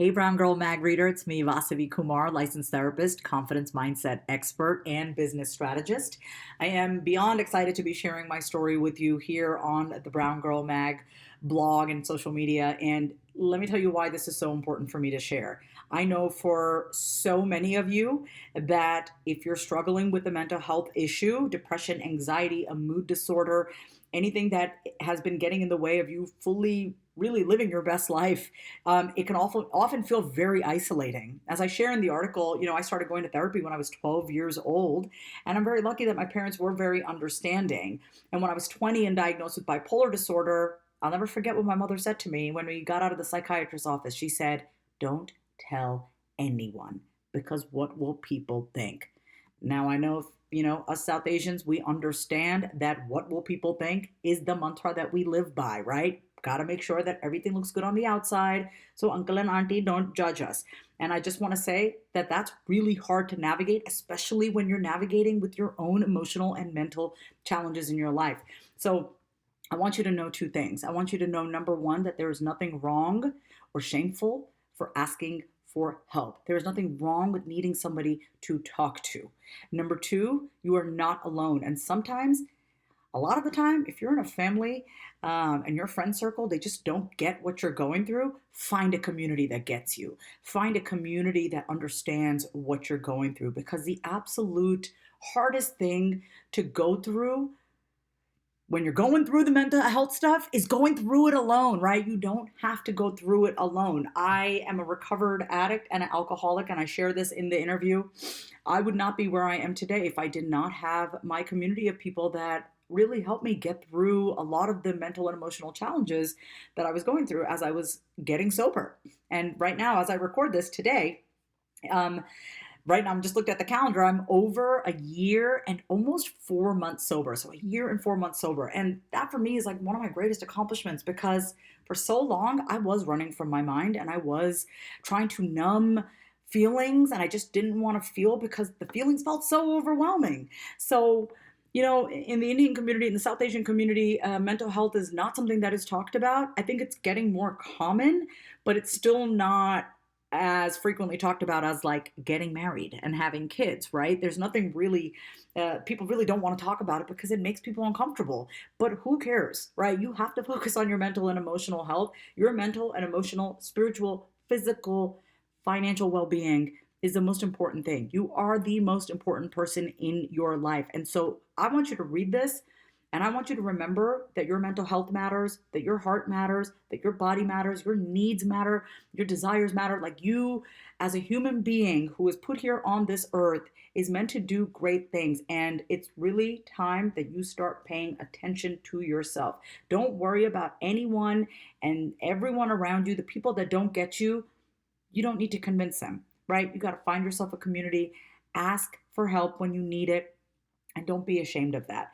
Hey, Brown Girl Mag Reader, it's me, Vasavi Kumar, licensed therapist, confidence mindset expert, and business strategist. I am beyond excited to be sharing my story with you here on the Brown Girl Mag blog and social media. And let me tell you why this is so important for me to share. I know for so many of you that if you're struggling with a mental health issue, depression, anxiety, a mood disorder, anything that has been getting in the way of you fully really living your best life, it can often feel very isolating. As I share in the article, I started going to therapy when I was 12 years old, and I'm very lucky that my parents were very understanding. And when I was 20 and diagnosed with bipolar disorder, I'll never forget what my mother said to me when we got out of the psychiatrist's office. She said, "Don't tell anyone, because what will people think?" Now, I know, us South Asians, we understand that what will people think is the mantra that we live by, right? Got to make sure that everything looks good on the outside so uncle and auntie don't judge us. And I just want to say that that's really hard to navigate, especially when you're navigating with your own emotional and mental challenges in your life. So I want you to know two things. I want you to know, number one, that there is nothing wrong or shameful for asking for help. There is nothing wrong with needing somebody to talk to. Number two, you are not alone. And sometimes, a lot of the time, if you're in a family and your friend circle, they just don't get what you're going through, find a community that gets you. Find a community that understands what you're going through, because the absolute hardest thing to go through when you're going through the mental health stuff is going through it alone, right? You don't have to go through it alone. I am a recovered addict and an alcoholic, and I share this in the interview. I would not be where I am today if I did not have my community of people that really helped me get through a lot of the mental and emotional challenges that I was going through as I was getting sober. And right now, as I record this today, um, right now, I'm just looked at the calendar. I'm over a year and almost 4 months sober. So a year and 4 months sober. And that for me is like one of my greatest accomplishments, because for so long I was running from my mind and I was trying to numb feelings, and I just didn't want to feel because the feelings felt so overwhelming. So, in the Indian community, in the South Asian community, mental health is not something that is talked about. I think it's getting more common, but it's still not as frequently talked about as like getting married and having kids, right? There's nothing really, people really don't want to talk about it because it makes people uncomfortable. But who cares, right? You have to focus on your mental and emotional health. Your mental and emotional, spiritual, physical, financial well being is the most important thing. You are the most important person in your life. And so I want you to read this, and I want you to remember that your mental health matters, that your heart matters, that your body matters, your needs matter, your desires matter. Like, you, as a human being who is put here on this earth, is meant to do great things. And it's really time that you start paying attention to yourself. Don't worry about anyone and everyone around you. The people that don't get you, you don't need to convince them, right? You got to find yourself a community, ask for help when you need it, and don't be ashamed of that.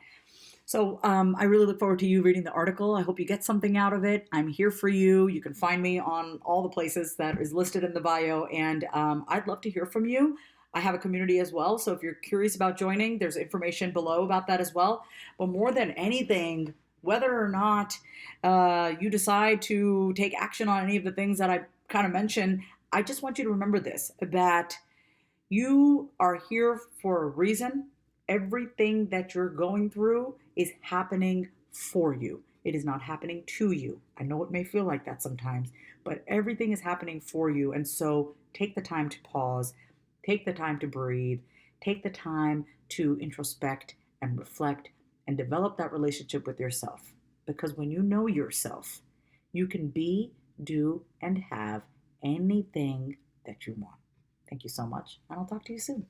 So I really look forward to you reading the article. I hope you get something out of it. I'm here for you. You can find me on all the places that is listed in the bio, and I'd love to hear from you. I have a community as well, so if you're curious about joining, there's information below about that as well. But more than anything, whether or not you decide to take action on any of the things that I kind of mentioned, I just want you to remember this, that you are here for a reason. Everything that you're going through is happening for you. It is not happening to you. I know it may feel like that sometimes, but everything is happening for you. And so take the time to pause, take the time to breathe, take the time to introspect and reflect and develop that relationship with yourself. Because when you know yourself, you can be, do, and have anything that you want. Thank you so much, and I'll talk to you soon.